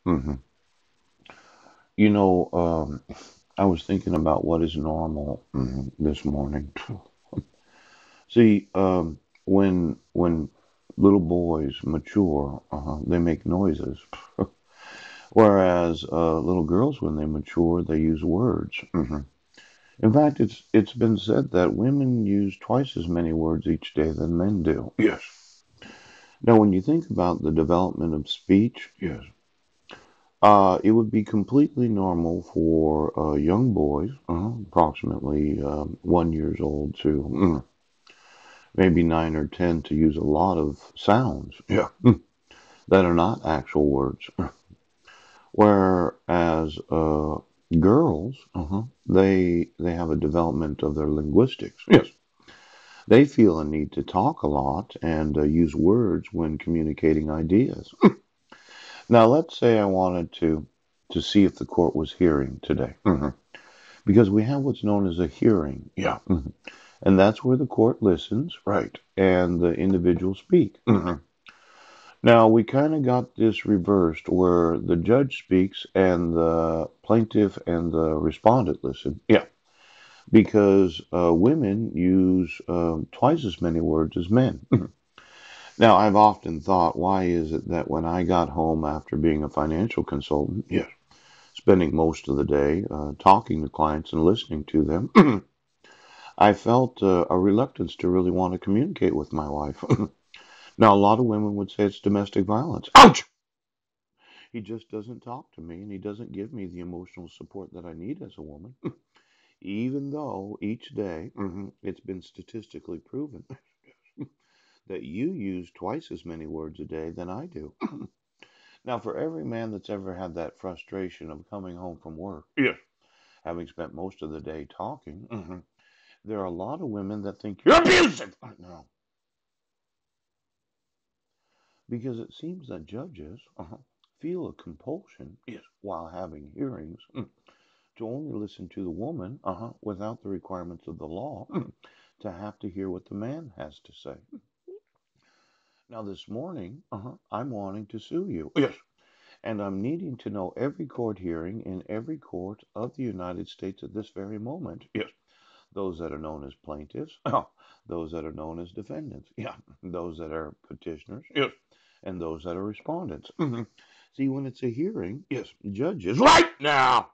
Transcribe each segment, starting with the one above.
hmm You know, I was thinking about what is normal this morning. See, when little boys mature, they make noises, whereas little girls, when they mature, they use words. In fact, it's been said that women use twice as many words each day than men do. Yes. Now, when you think about the development of speech, yes, it would be completely normal for young boys, approximately 1 years old to maybe 9 or 10, to use a lot of sounds, yeah, that are not actual words. Whereas girls, they have a development of their linguistics. Yes, they feel a need to talk a lot and use words when communicating ideas. Now, let's say I wanted to see if the court was hearing today. Because we have what's known as a hearing. Yeah. And that's where the court listens. Right. And the individuals speak. Now, we kind of got this reversed where the judge speaks and the plaintiff and the respondent listen. Yeah. Because women use twice as many words as men. Now, I've often thought, why is it that when I got home after being a financial consultant, yes, spending most of the day talking to clients and listening to them, I felt a reluctance to really want to communicate with my wife. Now, a lot of women would say it's domestic violence. Ouch! He just doesn't talk to me and he doesn't give me the emotional support that I need as a woman, even though each day it's been statistically proven that you use twice as many words a day than I do. Now, for every man that's ever had that frustration of coming home from work, yes, having spent most of the day talking, there are a lot of women that think you're abusive. No, because it seems that judges feel a compulsion, yes, while having hearings, to only listen to the woman without the requirements of the law to have to hear what the man has to say. Now, this morning, I'm wanting to sue you. Yes. And I'm needing to know every court hearing in every court of the United States at this very moment. Yes. Those that are known as plaintiffs, those that are known as defendants, yeah, those that are petitioners, yes, and those that are respondents. See, when it's a hearing, yes, judges right now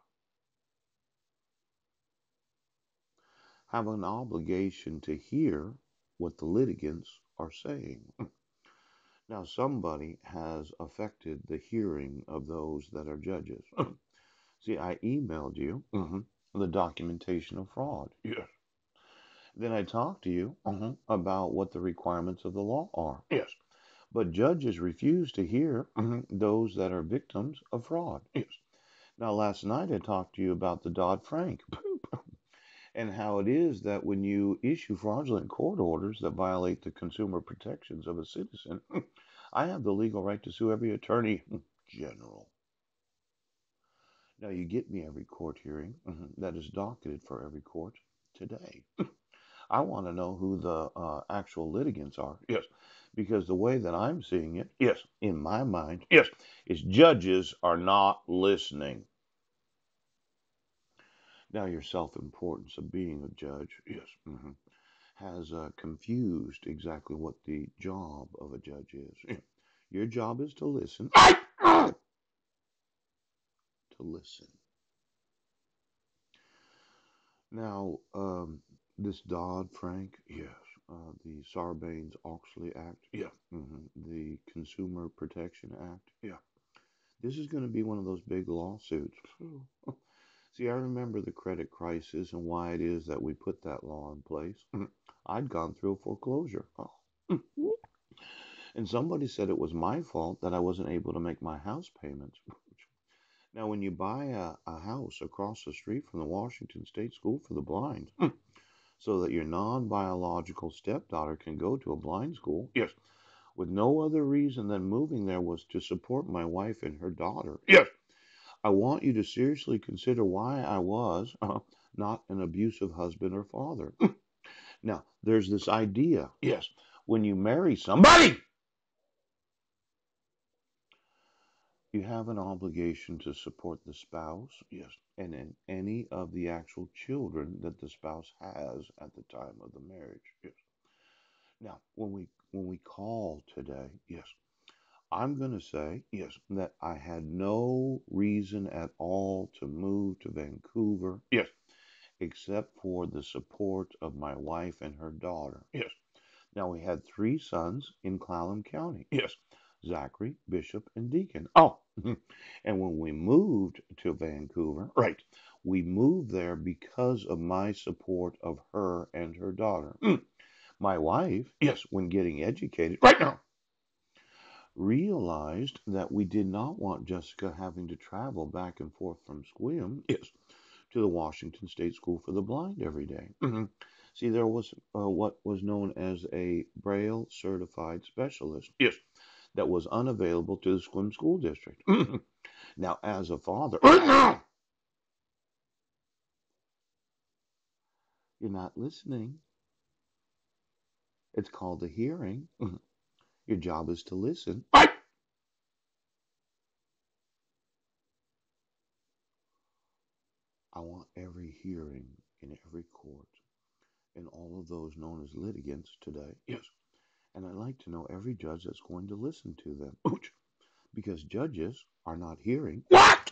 have an obligation to hear what the litigants are saying. Now, somebody has affected the hearing of those that are judges. See, I emailed you the documentation of fraud. Yes. Then I talked to you about what the requirements of the law are. Yes. But judges refuse to hear those that are victims of fraud. Yes. Now, last night I talked to you about the Dodd-Frank and how it is that when you issue fraudulent court orders that violate the consumer protections of a citizen, I have the legal right to sue every attorney general. Now, you get me every court hearing that is docketed for every court today. I want to know who the actual litigants are. Yes. Because the way that I'm seeing it, yes, in my mind, yes, is judges are not listening. Now, your self importance of being a judge, yes, has confused exactly what the job of a judge is. Your job is to listen, to listen. Now, this Dodd Frank, yes, the Sarbanes Oxley Act, yeah, the Consumer Protection Act, yeah. This is going to be one of those big lawsuits. See, I remember the credit crisis and why it is that we put that law in place. I'd gone through a foreclosure. Oh. And somebody said it was my fault that I wasn't able to make my house payments. Now, when you buy a house across the street from the Washington State School for the Blind, so that your non biological stepdaughter can go to a blind school, yes, with no other reason than moving there was to support my wife and her daughter, yes, I want you to seriously consider why I was not an abusive husband or father. Now, there's this idea, yes, when you marry somebody, You have an obligation to support the spouse, yes, and in any of the actual children that the spouse has at the time of the marriage, yes. Now, when we call today, yes, I'm going to say, yes, that I had no reason at all to move to Vancouver, yes, except for the support of my wife and her daughter, yes. Now, we had three sons in Clallam County, yes, Zachary, Bishop, and Deacon. Oh, and when we moved to Vancouver, right, we moved there because of my support of her and her daughter. My wife, yes, when getting educated, right now, realized that we did not want Jessica having to travel back and forth from Squim, yes, to the Washington State School for the Blind every day. See, there was what was known as a Braille certified specialist, yes, that was unavailable to the Squim School District. Now, as a father, you're not listening. It's called a hearing. Your job is to listen. I want every hearing in every court and all of those known as litigants today. Yes. And I'd like to know every judge that's going to listen to them. Because judges are not hearing. What?